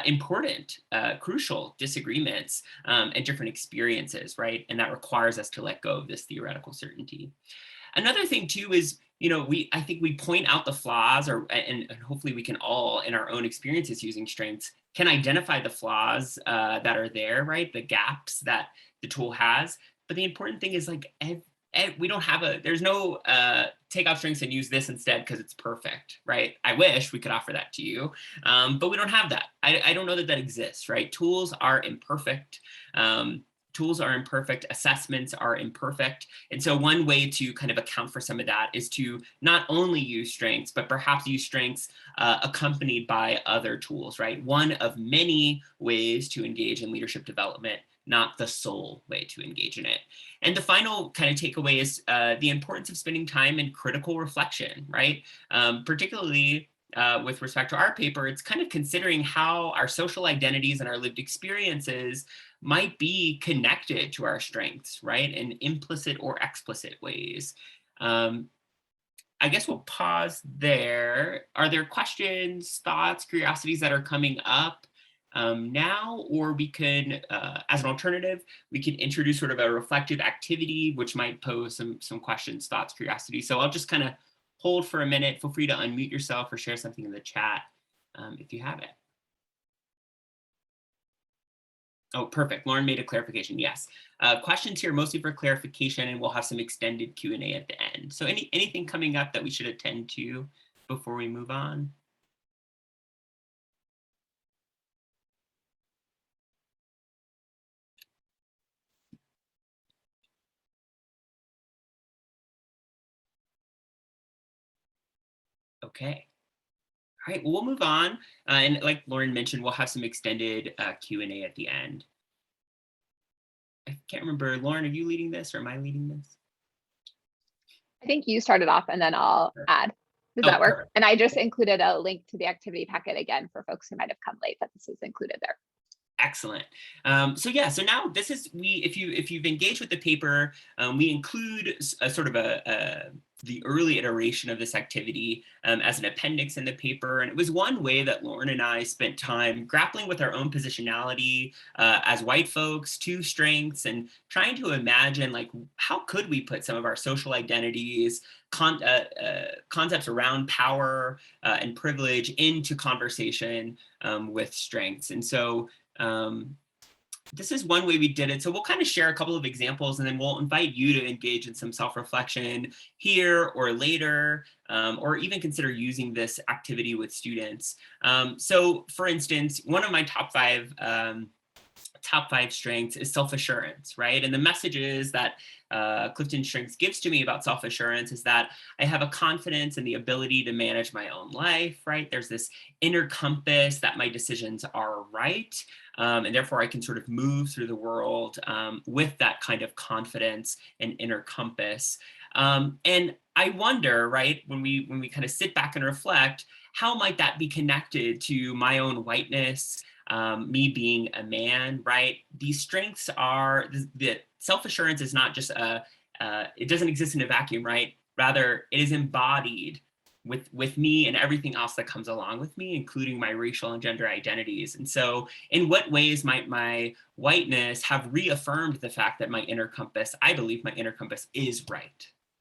important, crucial disagreements and different experiences, right? And that requires us to let go of this theoretical certainty. Another thing too is, I think we point out the flaws, and hopefully we can all, in our own experiences using strengths, can identify the flaws that are there, right? The gaps that the tool has. But the important thing is, like, we don't have there's no take out strengths and use this instead because it's perfect, right? I wish we could offer that to you, but we don't have that. I don't know that exists, right? Tools are imperfect. Tools are imperfect, assessments are imperfect. And so one way to kind of account for some of that is to not only use strengths, but perhaps use strengths accompanied by other tools, right? One of many ways to engage in leadership development, not the sole way to engage in it. And the final kind of takeaway is the importance of spending time in critical reflection, right? Particularly with respect to our paper, it's kind of considering how our social identities and our lived experiences might be connected to our strengths, right? In implicit or explicit ways. I guess we'll pause there. Are there questions, thoughts, curiosities that are coming up now? Or we can, as an alternative, we can introduce sort of a reflective activity, which might pose some questions, thoughts, curiosities. So I'll just kind of hold for a minute. Feel free to unmute yourself or share something in the chat if you have it. Oh, perfect. Lauren made a clarification. Yes. Questions here mostly for clarification, and we'll have some extended Q&A at the end. So anything coming up that we should attend to before we move on? Okay. All right, well, we'll move on. And like Lauren mentioned, we'll have some extended Q&A at the end. I can't remember, Lauren, are you leading this or am I leading this? I think you started off and then I'll add. Does that work? Perfect. And I just included a link to the activity packet again for folks who might have come late, that this is included there. Excellent. So now this is, if you've engaged with the paper, we include a sort of the early iteration of this activity as an appendix in the paper. And it was one way that Lauren and I spent time grappling with our own positionality as white folks, two strengths, and trying to imagine, like, how could we put some of our social identities, concepts around power and privilege into conversation with strengths. And so this is one way we did it. So we'll kind of share a couple of examples and then we'll invite you to engage in some self-reflection here or later, or even consider using this activity with students. So for instance, one of my top five strengths is self-assurance, right? And the messages that CliftonStrengths gives to me about self-assurance is that I have a confidence in the ability to manage my own life, right? There's this inner compass that my decisions are right. And therefore I can sort of move through the world with that kind of confidence and inner compass. And I wonder, right, when we kind of sit back and reflect, how might that be connected to my own whiteness, me being a man, right? These strengths are, the self-assurance is not just it doesn't exist in a vacuum, right? Rather, it is embodied with me and everything else that comes along with me, including my racial and gender identities. And so in what ways might my whiteness have reaffirmed the fact that my inner compass, I believe my inner compass is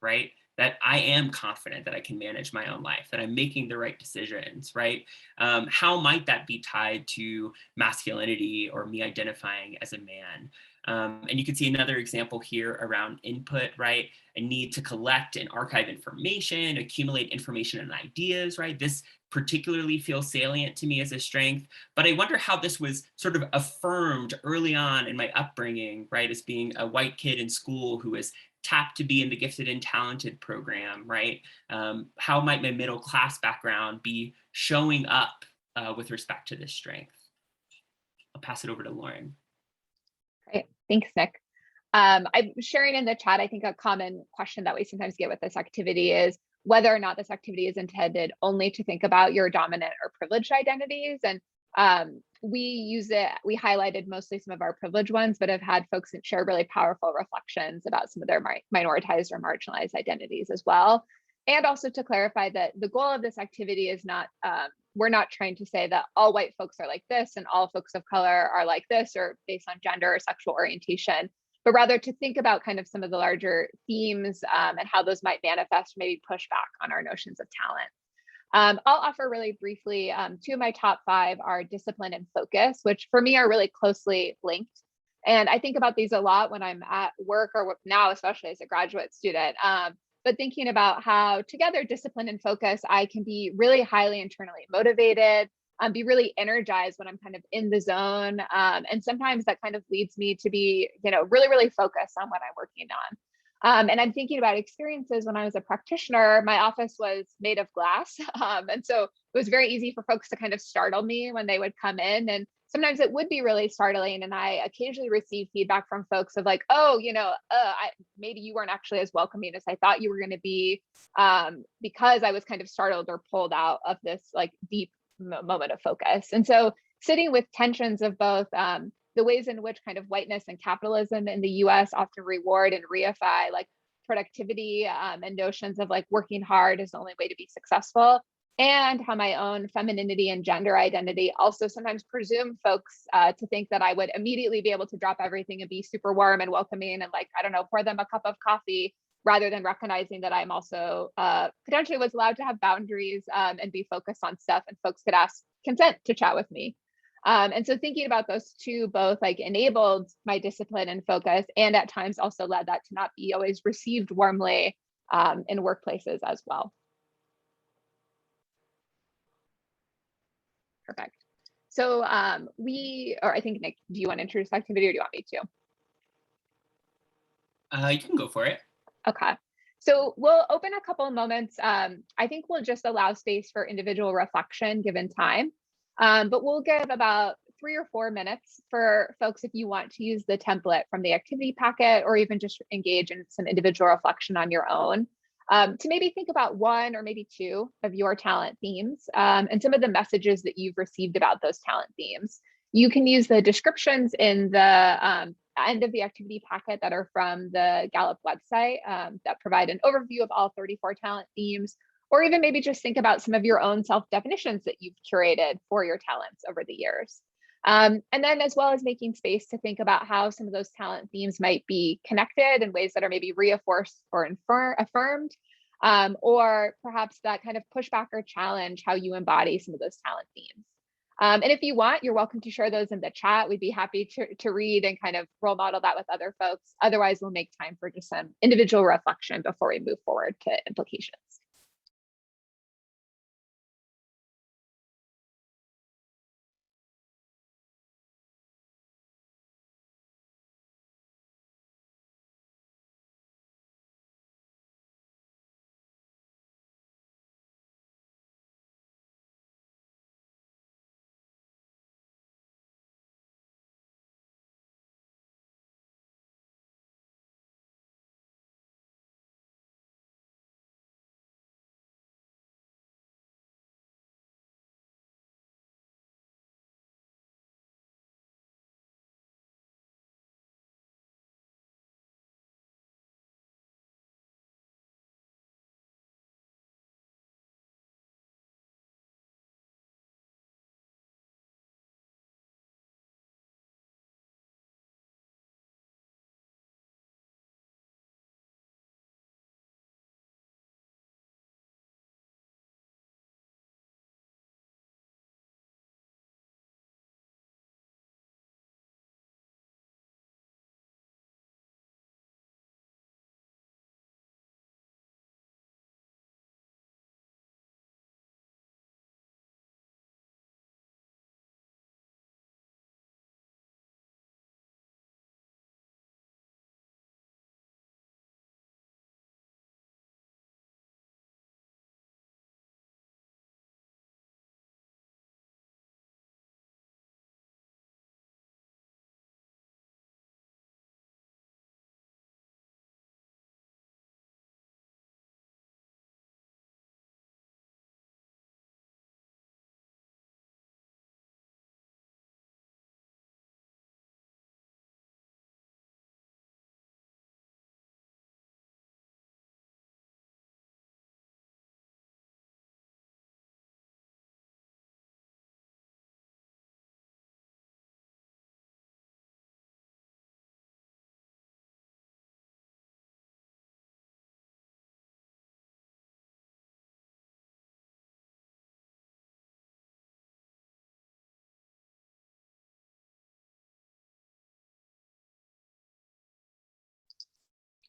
right? That I am confident that I can manage my own life, that I'm making the right decisions, right? How might that be tied to masculinity or me identifying as a man? And you can see another example here around input, right? I need to collect and archive information, accumulate information and ideas, right? This particularly feels salient to me as a strength, but I wonder how this was sort of affirmed early on in my upbringing, right? As being a white kid in school who was tapped to be in the gifted and talented program, right? How might my middle class background be showing up with respect to this strength? I'll pass it over to Lauren. Great, thanks, Nick. I'm sharing in the chat, I think a common question that we sometimes get with this activity is whether or not this activity is intended only to think about your dominant or privileged identities. And we highlighted mostly some of our privileged ones, but have had folks share really powerful reflections about some of their minoritized or marginalized identities as well. And also to clarify that the goal of this activity is not, we're not trying to say that all white folks are like this and all folks of color are like this, or based on gender or sexual orientation, but rather to think about kind of some of the larger themes and how those might manifest, maybe push back on our notions of talent. I'll offer really briefly, two of my top five are discipline and focus, which for me are really closely linked. And I think about these a lot when I'm at work or now, especially as a graduate student, but thinking about how together discipline and focus, I can be really highly internally motivated, be really energized when I'm kind of in the zone. And sometimes that kind of leads me to be, really, really focused on what I'm working on. And I'm thinking about experiences when I was a practitioner. My office was made of glass. And so it was very easy for folks to kind of startle me when they would come in. And sometimes it would be really startling. And I occasionally receive feedback from folks of like, oh, maybe you weren't actually as welcoming as I thought you were going to be, because I was kind of startled or pulled out of this like deep moment of focus. And so sitting with tensions of both the ways in which kind of whiteness and capitalism in the US often reward and reify like productivity and notions of like working hard is the only way to be successful, and how my own femininity and gender identity also sometimes presume folks to think that I would immediately be able to drop everything and be super warm and welcoming and like, I don't know, pour them a cup of coffee, rather than recognizing that I'm also potentially was allowed to have boundaries and be focused on stuff, and folks could ask consent to chat with me. And so thinking about those two both like enabled my discipline and focus, and at times also led that to not be always received warmly in workplaces as well. Perfect. So I think Nick, do you want to introduce the activity or do you want me to? You can go for it. Okay. So we'll open a couple of moments. I think we'll just allow space for individual reflection given time, but we'll give about 3 or 4 minutes for folks if you want to use the template from the activity packet or even just engage in some individual reflection on your own. To maybe think about 1 or maybe 2 of your talent themes and some of the messages that you've received about those talent themes. You can use the descriptions in the end of the activity packet that are from the Gallup website that provide an overview of all 34 talent themes, or even maybe just think about some of your own self-definitions that you've curated for your talents over the years. And then as well as making space to think about how some of those talent themes might be connected in ways that are maybe reinforced or affirmed, or perhaps that kind of pushback or challenge how you embody some of those talent themes. And if you want, you're welcome to share those in the chat. We'd be happy to read and kind of role model that with other folks. Otherwise, we'll make time for just some individual reflection before we move forward to implications.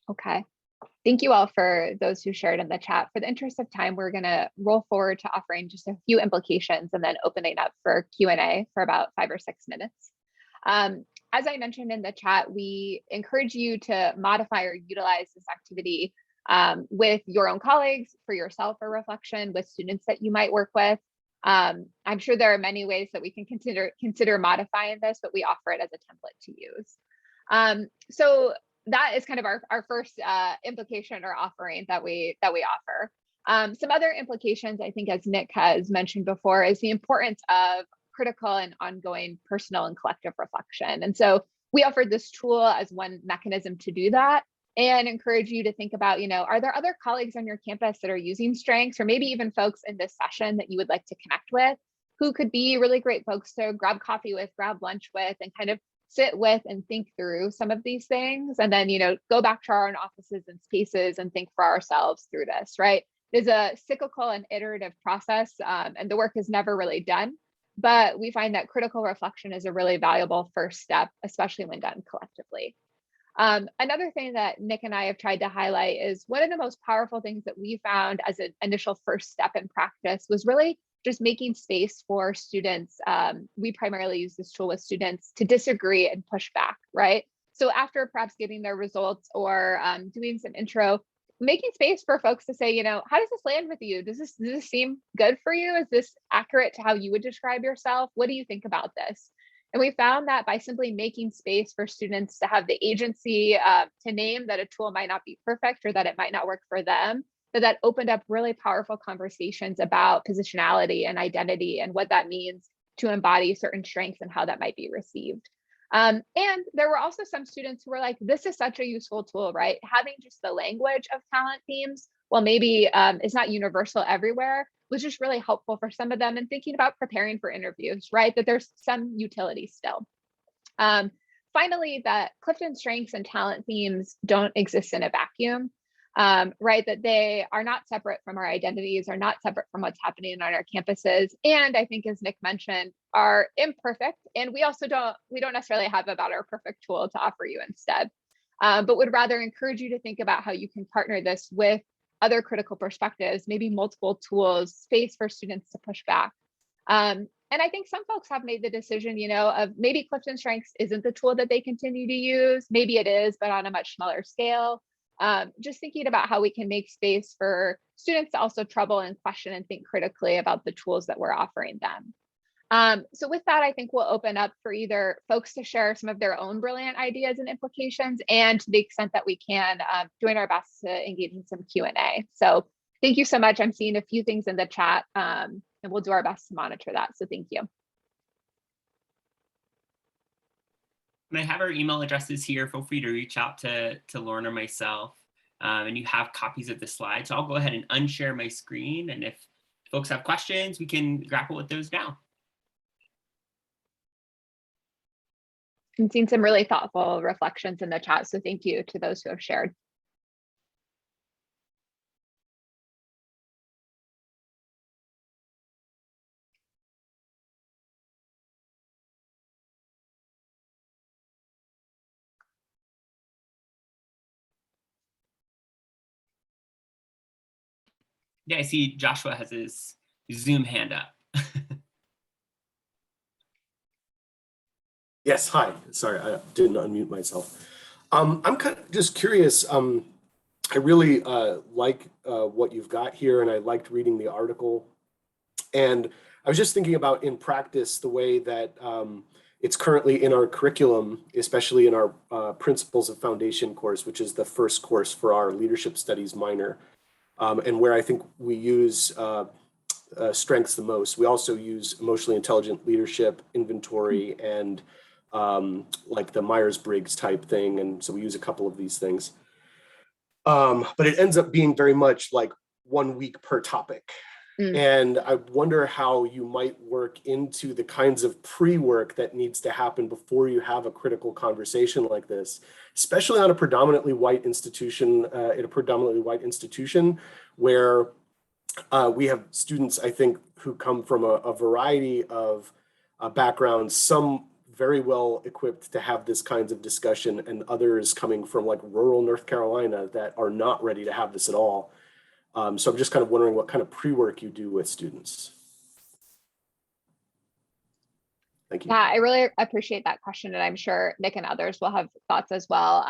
Okay. Thank you all for those who shared in the chat. For the interest of time, we're going to roll forward to offering just a few implications and then opening up for Q&A for about 5 or 6 minutes. As I mentioned in the chat, we encourage you to modify or utilize this activity with your own colleagues, for yourself for reflection, with students that you might work with. I'm sure there are many ways that we can consider modifying this, but we offer it as a template to use. So that is kind of our first implication or offering that we offer. Some other implications, I think, as Nick has mentioned before, is the importance of critical and ongoing personal and collective reflection. And so we offered this tool as one mechanism to do that, and encourage you to think about, are there other colleagues on your campus that are using strengths, or maybe even folks in this session that you would like to connect with, who could be really great folks to grab coffee with, grab lunch with, and kind of sit with and think through some of these things, and then go back to our own offices and spaces and think for ourselves through this, right? It is a cyclical and iterative process, and the work is never really done, but we find that critical reflection is a really valuable first step, especially when done collectively. Another thing that Nick and I have tried to highlight is one of the most powerful things that we found as an initial first step in practice was really just making space for students. We primarily use this tool with students to disagree and push back, right? So after perhaps getting their results or doing some intro, making space for folks to say, how does this land with you? Does this seem good for you? Is this accurate to how you would describe yourself? What do you think about this? And we found that by simply making space for students to have the agency to name that a tool might not be perfect or that it might not work for them, that opened up really powerful conversations about positionality and identity and what that means to embody certain strengths and how that might be received. And there were also some students who were like, this is such a useful tool, right? Having just the language of talent themes, well, maybe it's not universal everywhere, was just really helpful for some of them in thinking about preparing for interviews, right? That there's some utility still. Finally, that CliftonStrengths and talent themes don't exist in a vacuum, right? That they are not separate from our identities, are not separate from what's happening on our campuses. And I think, as Nick mentioned, are imperfect. And we also don't necessarily have about our perfect tool to offer you instead, but would rather encourage you to think about how you can partner this with other critical perspectives, maybe multiple tools, space for students to push back. And I think some folks have made the decision, of maybe CliftonStrengths isn't the tool that they continue to use. Maybe it is, but on a much smaller scale. Just thinking about how we can make space for students to also trouble and question and think critically about the tools that we're offering them. So with that, I think we'll open up for either folks to share some of their own brilliant ideas and implications, and to the extent that we can, doing our best to engage in some Q&A. So thank you so much. I'm seeing a few things in the chat, and we'll do our best to monitor that. So thank you. And I have our email addresses here. Feel free to reach out to Lauren or myself, and you have copies of the slides. So I'll go ahead and unshare my screen. And if folks have questions, we can grapple with those now. I'm seeing some really thoughtful reflections in the chat. So thank you to those who have shared. Yeah, I see Joshua has his Zoom hand up. Yes, hi. Sorry, I didn't unmute myself. I'm kind of just curious. I really like what you've got here, and I liked reading the article. And I was just thinking about, in practice, the way that it's currently in our curriculum, especially in our Principles of Foundation course, which is the first course for our Leadership Studies minor, and where I think we use strengths the most. We also use emotionally intelligent leadership, inventory, and like the Myers-Briggs type thing. And so we use a couple of these things. But it ends up being very much like 1 week per topic. And I wonder how you might work into the kinds of pre-work that needs to happen before you have a critical conversation like this, especially on a predominantly white institution, where we have students, I think, who come from a variety of backgrounds, some very well equipped to have this kinds of discussion, and others coming from like rural North Carolina that are not ready to have this at all. So I'm just kind of wondering what kind of pre-work you do with students. Thank you. Yeah, I really appreciate that question, and I'm sure Nick and others will have thoughts as well.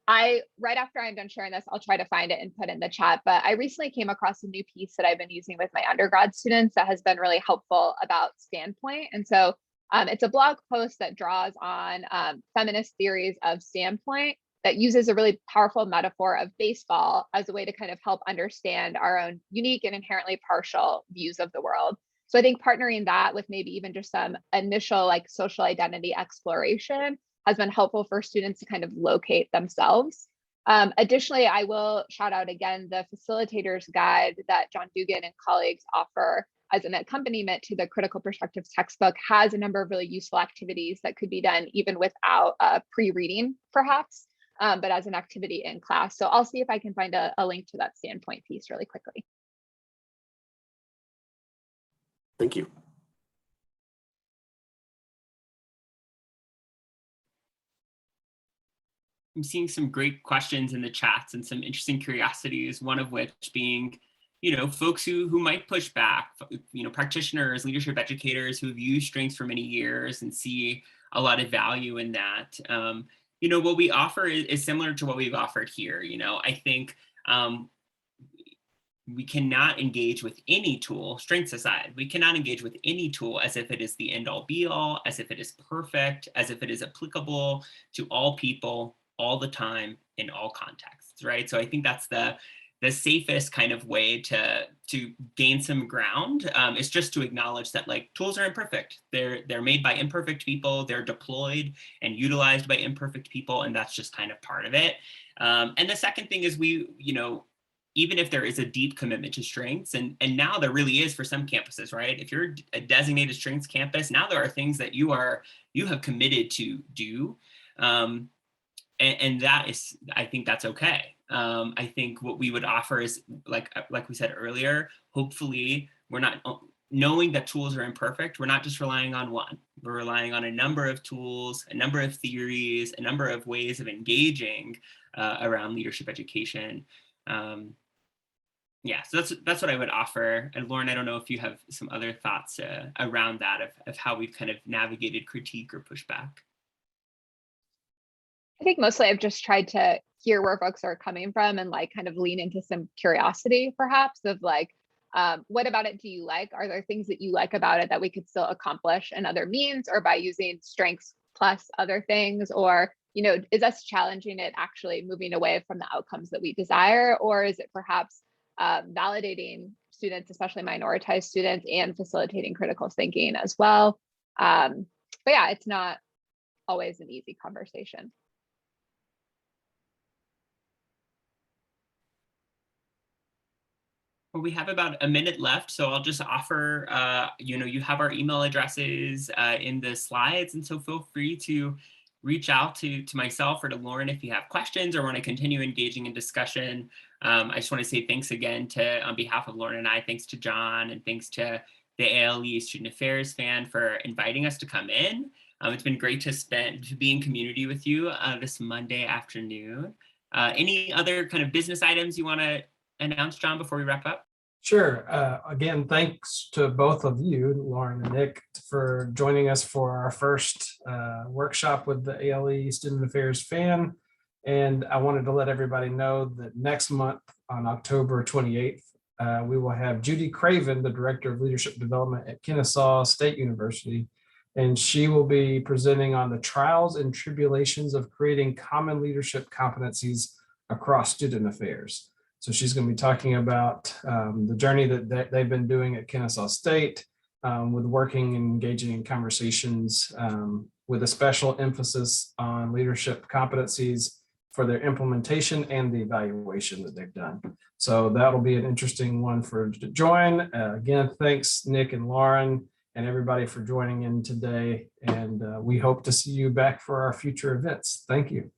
Right after I'm done sharing this, I'll try to find it and put it in the chat, but I recently came across a new piece that I've been using with my undergrad students that has been really helpful about standpoint. And so it's a blog post that draws on feminist theories of standpoint, that uses a really powerful metaphor of baseball as a way to kind of help understand our own unique and inherently partial views of the world. So I think partnering that with maybe even just some initial like social identity exploration has been helpful for students to kind of locate themselves. Additionally, I will shout out again the facilitator's guide that John Dugan and colleagues offer as an accompaniment to the Critical Perspectives textbook, has a number of really useful activities that could be done even without pre-reading perhaps, but as an activity in class. So I'll see if I can find a link to that standpoint piece really quickly. Thank you. I'm seeing some great questions in the chats and some interesting curiosities, one of which being, folks who might push back, practitioners, leadership educators who've used strengths for many years and see a lot of value in that. What we offer is similar to what we've offered here. I think we cannot engage with any tool, strengths aside, we cannot engage with any tool as if it is the end all be all, as if it is perfect, as if it is applicable to all people, all the time, in all contexts, right? So I think that's the safest kind of way to gain some ground, is just to acknowledge that like tools are imperfect. They're made by imperfect people, they're deployed and utilized by imperfect people, and that's just kind of part of it. And the second thing is even if there is a deep commitment to strengths, and now there really is for some campuses, right? If you're a designated strengths campus, now there are things that you have committed to do. And that is, I think that's okay. I think what we would offer is, like we said earlier, hopefully we're not, knowing that tools are imperfect, we're not just relying on one. We're relying on a number of tools, a number of theories, a number of ways of engaging around leadership education. Yeah, so that's what I would offer. And Lauren, I don't know if you have some other thoughts around that of how we've kind of navigated critique or pushback. I think mostly I've just tried to hear where folks are coming from and like kind of lean into some curiosity perhaps of like, what about it do you like? Are there things that you like about it that we could still accomplish in other means or by using strengths plus other things? Or, is us challenging it actually moving away from the outcomes that we desire? Or is it perhaps validating students, especially minoritized students, and facilitating critical thinking as well? But yeah, it's not always an easy conversation. Well, we have about a minute left, so I'll just offer, you have our email addresses in the slides, and so feel free to reach out to myself or to Lauren if you have questions or want to continue engaging in discussion. I just want to say thanks again on behalf of Lauren and I, thanks to John, and thanks to the ALE Student Affairs Fan for inviting us to come in. It's been great to be in community with you this Monday afternoon. Any other kind of business items you want to announce, John, before we wrap up? Sure. Again, thanks to both of you, Lauren and Nick, for joining us for our first workshop with the ALE Student Affairs Fan. And I wanted to let everybody know that next month on October 28th, we will have Judy Craven, the Director of Leadership Development at Kennesaw State University, and she will be presenting on the trials and tribulations of creating common leadership competencies across student affairs. So she's going to be talking about the journey that they've been doing at Kennesaw State with working and engaging in conversations with a special emphasis on leadership competencies for their implementation and the evaluation that they've done. So that'll be an interesting one to join. Again, thanks Nick and Lauren and everybody for joining in today. And we hope to see you back for our future events. Thank you.